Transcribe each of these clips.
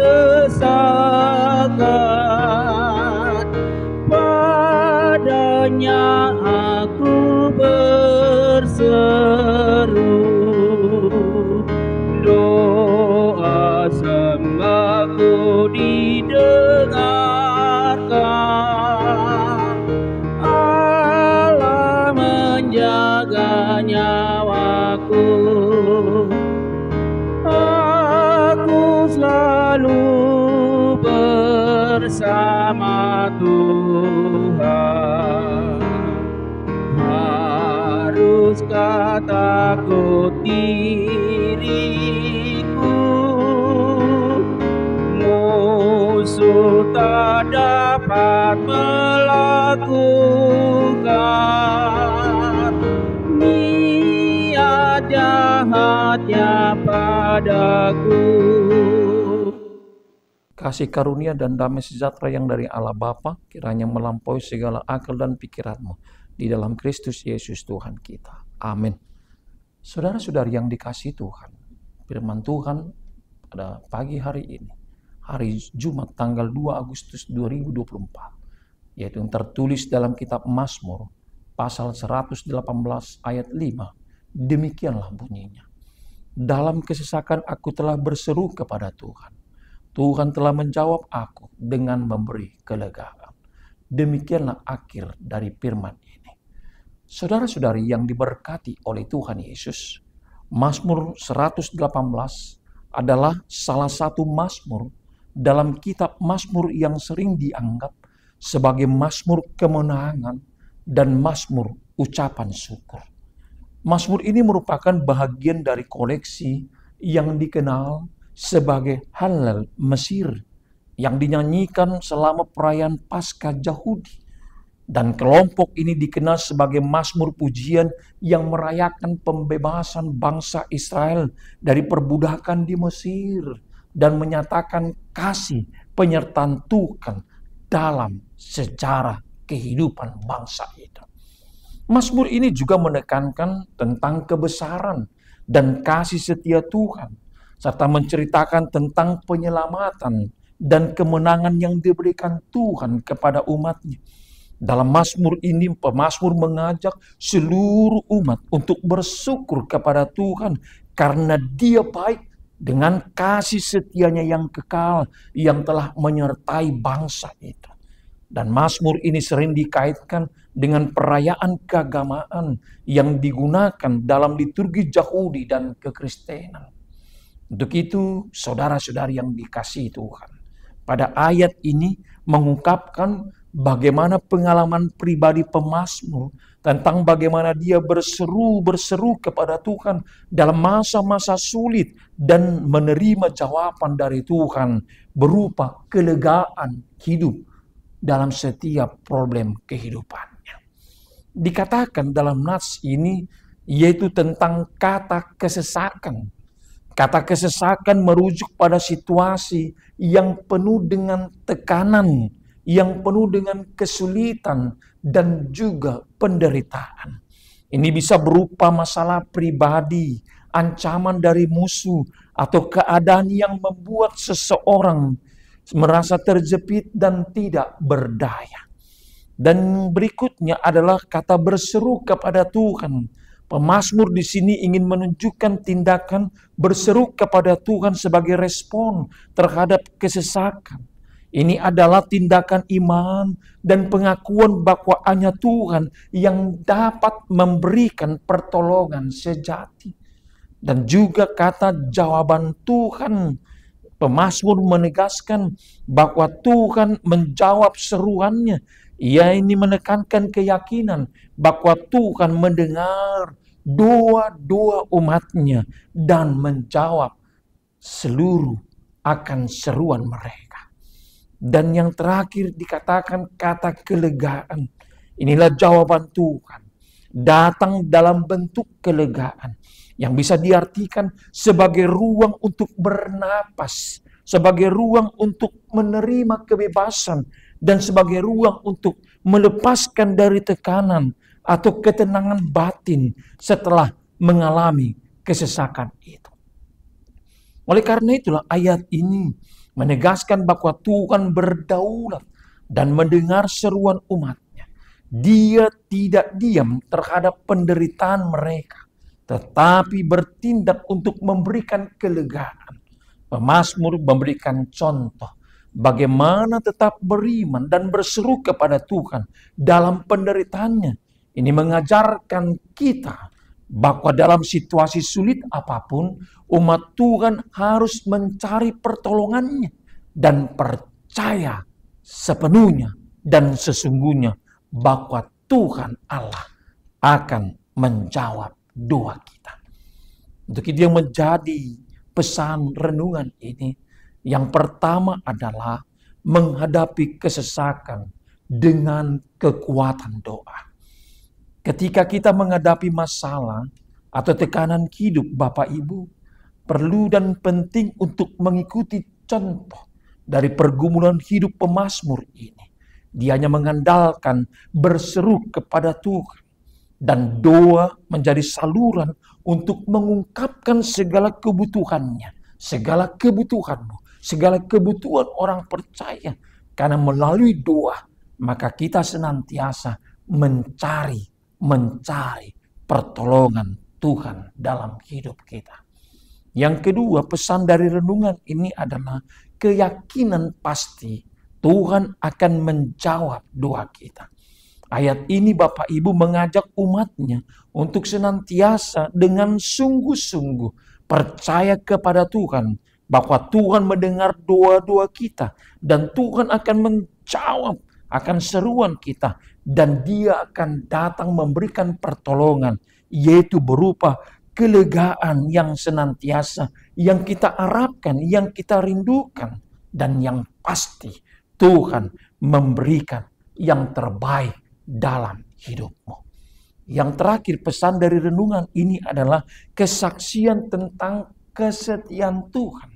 kesesakan. Padanya aku berseru, doa sembahku didengarkan. Allah menjaga nyawaku, aku selalu bersama Tuhan. Haruskah takut diriku, musuh tak dapat melakukan niat jahatnya padaku. Kasih karunia dan damai sejahtera yang dari Allah Bapa kiranya melampaui segala akal dan pikiranmu di dalam Kristus Yesus Tuhan kita. Amin. Saudara-saudari yang dikasihi Tuhan, firman Tuhan pada pagi hari ini, hari Jumat tanggal 2 Agustus 2024, yaitu yang tertulis dalam kitab Mazmur pasal 118 ayat 5. Demikianlah bunyinya. Dalam kesesakan aku telah berseru kepada Tuhan. Tuhan telah menjawab aku dengan memberi kelegaan. Demikianlah akhir dari firman ini. Saudara-saudari yang diberkati oleh Tuhan Yesus, Mazmur 118 adalah salah satu mazmur dalam kitab Mazmur yang sering dianggap sebagai mazmur kemenangan dan mazmur ucapan syukur. Mazmur ini merupakan bagian dari koleksi yang dikenal sebagai Hallel Mesir yang dinyanyikan selama perayaan Paskah Yahudi. Dan kelompok ini dikenal sebagai mazmur pujian yang merayakan pembebasan bangsa Israel dari perbudakan di Mesir dan menyatakan kasih penyertaan Tuhan dalam sejarah kehidupan bangsa itu. Mazmur ini juga menekankan tentang kebesaran dan kasih setia Tuhan, serta menceritakan tentang penyelamatan dan kemenangan yang diberikan Tuhan kepada umatnya. Dalam mazmur ini, pemazmur mengajak seluruh umat untuk bersyukur kepada Tuhan karena Dia baik dengan kasih setianya yang kekal yang telah menyertai bangsa itu. Dan mazmur ini sering dikaitkan dengan perayaan keagamaan yang digunakan dalam liturgi Yahudi dan kekristenan. Untuk itu, saudara-saudari yang dikasihi Tuhan, pada ayat ini mengungkapkan bagaimana pengalaman pribadi pemazmur tentang bagaimana dia berseru kepada Tuhan dalam masa-masa sulit dan menerima jawaban dari Tuhan berupa kelegaan hidup dalam setiap problem kehidupannya. Dikatakan dalam nats ini yaitu tentang kata kesesakan. Kata kesesakan merujuk pada situasi yang penuh dengan tekanan, yang penuh dengan kesulitan dan juga penderitaan. Ini bisa berupa masalah pribadi, ancaman dari musuh, atau keadaan yang membuat seseorang merasa terjepit dan tidak berdaya. Dan berikutnya adalah kata berseru kepada Tuhan. Pemazmur di sini ingin menunjukkan tindakan berseru kepada Tuhan sebagai respon terhadap kesesakan. Ini adalah tindakan iman dan pengakuan bahwa hanya Tuhan yang dapat memberikan pertolongan sejati. Dan juga kata jawaban Tuhan. Pemazmur menegaskan bahwa Tuhan menjawab seruannya. Ia ini menekankan keyakinan bahwa Tuhan mendengar doa-doa umatnya dan menjawab seluruh akan seruan mereka. Dan yang terakhir dikatakan kata kelegaan. Inilah jawaban Tuhan. Datang dalam bentuk kelegaan yang bisa diartikan sebagai ruang untuk bernapas, sebagai ruang untuk menerima kebebasan, dan sebagai ruang untuk melepaskan dari tekanan atau ketenangan batin setelah mengalami kesesakan itu. Oleh karena itulah ayat ini menegaskan bahwa Tuhan berdaulat dan mendengar seruan umatnya. Dia tidak diam terhadap penderitaan mereka, tetapi bertindak untuk memberikan kelegaan. Pemazmur memberikan contoh bagaimana tetap beriman dan berseru kepada Tuhan dalam penderitaannya. Ini mengajarkan kita bahwa dalam situasi sulit apapun, umat Tuhan harus mencari pertolongannya dan percaya sepenuhnya dan sesungguhnya bahwa Tuhan Allah akan menjawab doa kita. Untuk itu yang menjadi pesan renungan ini, yang pertama adalah menghadapi kesesakan dengan kekuatan doa. Ketika kita menghadapi masalah atau tekanan hidup, Bapak Ibu, perlu dan penting untuk mengikuti contoh dari pergumulan hidup pemazmur ini. Dia hanya mengandalkan berseru kepada Tuhan. Dan doa menjadi saluran untuk mengungkapkan segala kebutuhannya, segala kebutuhanmu, segala kebutuhan orang percaya. Karena melalui doa, maka kita senantiasa mencari pertolongan Tuhan dalam hidup kita. Yang kedua, pesan dari renungan ini adalah keyakinan pasti Tuhan akan menjawab doa kita. Ayat ini Bapak Ibu mengajak umatnya untuk senantiasa dengan sungguh-sungguh percaya kepada Tuhan, bahwa Tuhan mendengar doa-doa kita dan Tuhan akan menjawab akan seruan kita, dan Dia akan datang memberikan pertolongan, yaitu berupa kelegaan yang senantiasa yang kita harapkan, yang kita rindukan, dan yang pasti Tuhan memberikan yang terbaik dalam hidupmu. Yang terakhir, pesan dari renungan ini adalah kesaksian tentang kesetiaan Tuhan.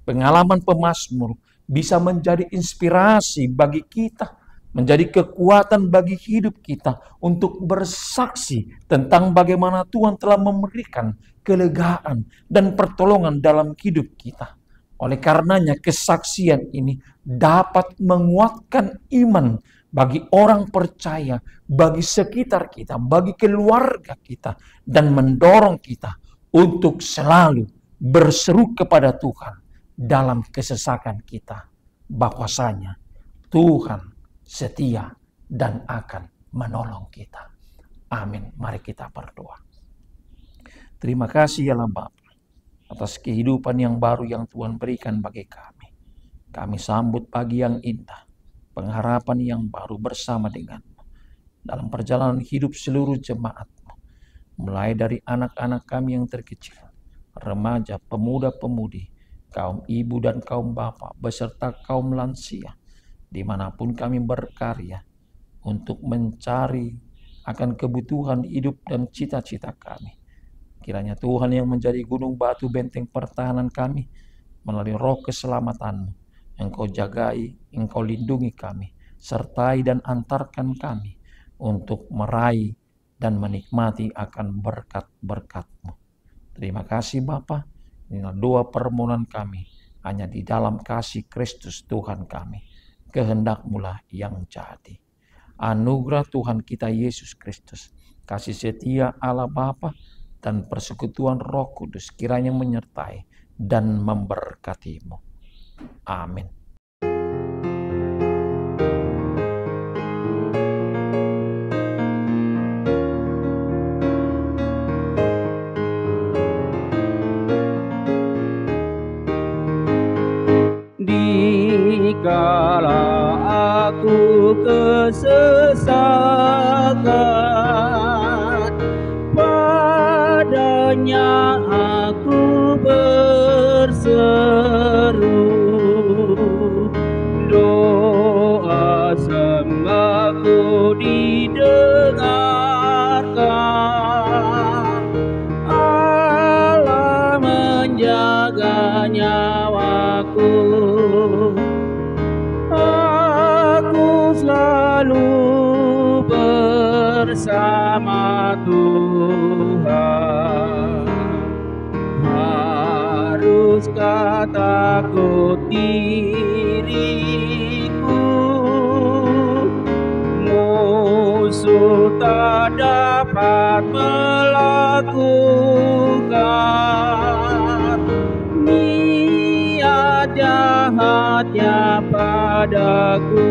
Pengalaman pemazmur bisa menjadi inspirasi bagi kita, menjadi kekuatan bagi hidup kita untuk bersaksi tentang bagaimana Tuhan telah memberikan kelegaan dan pertolongan dalam hidup kita. Oleh karenanya kesaksian ini dapat menguatkan iman bagi orang percaya, bagi sekitar kita, bagi keluarga kita, dan mendorong kita untuk selalu berseru kepada Tuhan dalam kesesakan kita, bahwasanya Tuhan setia dan akan menolong kita. Amin. Mari kita berdoa. Terima kasih ya Bapa atas kehidupan yang baru yang Tuhan berikan bagi kami. Kami sambut pagi yang indah, pengharapan yang baru bersama denganmu dalam perjalanan hidup seluruh jemaat-mu, mulai dari anak-anak kami yang terkecil, remaja, pemuda-pemudi, kaum ibu dan kaum bapak, beserta kaum lansia, dimanapun kami berkarya untuk mencari akan kebutuhan hidup dan cita-cita kami. Kiranya Tuhan yang menjadi gunung batu benteng pertahanan kami, melalui roh keselamatan-Mu, Engkau jagai, Engkau lindungi kami, sertai dan antarkan kami untuk meraih dan menikmati akan berkat-berkat-Mu. Terima kasih Bapa. Inilah doa permohonan kami, hanya di dalam kasih Kristus Tuhan kami. Kehendak-Mu lah yang jadi. Anugerah Tuhan kita Yesus Kristus, kasih setia Allah Bapa, dan persekutuan Roh Kudus kiranya menyertai dan memberkati-Mu. Amin. Dikala aku kesesakan, padanya aku berseru. Doa sembahku didengarkan, Allah menjaga nyawaku. Aku selalu bersama Tuhan. Haruskah takut diriku, musuh tak dapat melakukan niat jahatnya padaku.